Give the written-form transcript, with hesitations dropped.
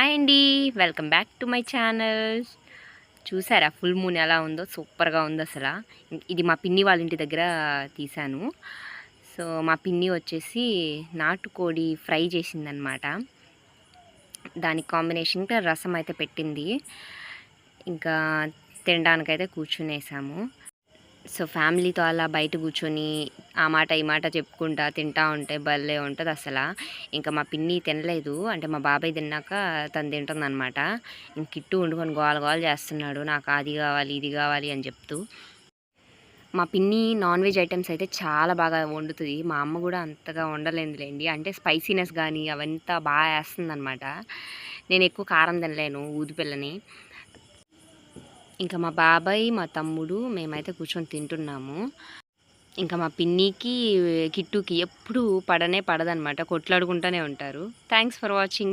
Hi అండి, welcome back to my channel. చూసారా full moon ఎలా ఉందో? సూపర్గా ఉంది అసలు. ఇది మా పిన్ని వాళ్ళ ఇంటి దగ్గర తీశాను. సో మా పిన్ని వచ్చేసి నాటుకోడి ఫ్రై చేసిందనమాట. దానికి కాంబినేషన్గా రసం అయితే పెట్టింది. ఇంకా తినడానికైతే కూర్చునేసాము. సో ఫ్యామిలీతో అలా బయట కూర్చొని ఆ మాట ఈ మాట చెప్పుకుంటా తింటా ఉంటే భలే ఉంటుంది అసలు. ఇంకా మా పిన్ని తినలేదు, అంటే మా బాబాయ్ తిన్నాక తను తింటుందన్నమాట. ఇంక కిట్టు వండుకొని గోల గోల చేస్తున్నాడు, నాకు అది కావాలి ఇది కావాలి అని చెప్తూ. మా పిన్ని నాన్ వెజ్ ఐటమ్స్ అయితే చాలా బాగా వండుతుంది. మా అమ్మ కూడా అంతగా వండలేదులేండి, అంటే స్పైసీనెస్ కానీ అవంతా బాగా వేస్తుందన్నమాట. నేను ఎక్కువ కారం తినలేను, ఊదిపిల్లని. ఇంకా మా బాబాయ్ మా తమ్ముడు మేమైతే కూర్చొని తింటున్నాము. ఇంకా మా పిన్నికి కిట్టుకి ఎప్పుడు పడదనమాట, కొట్లాడుకుంటూనే ఉంటారు. Thanks for watching.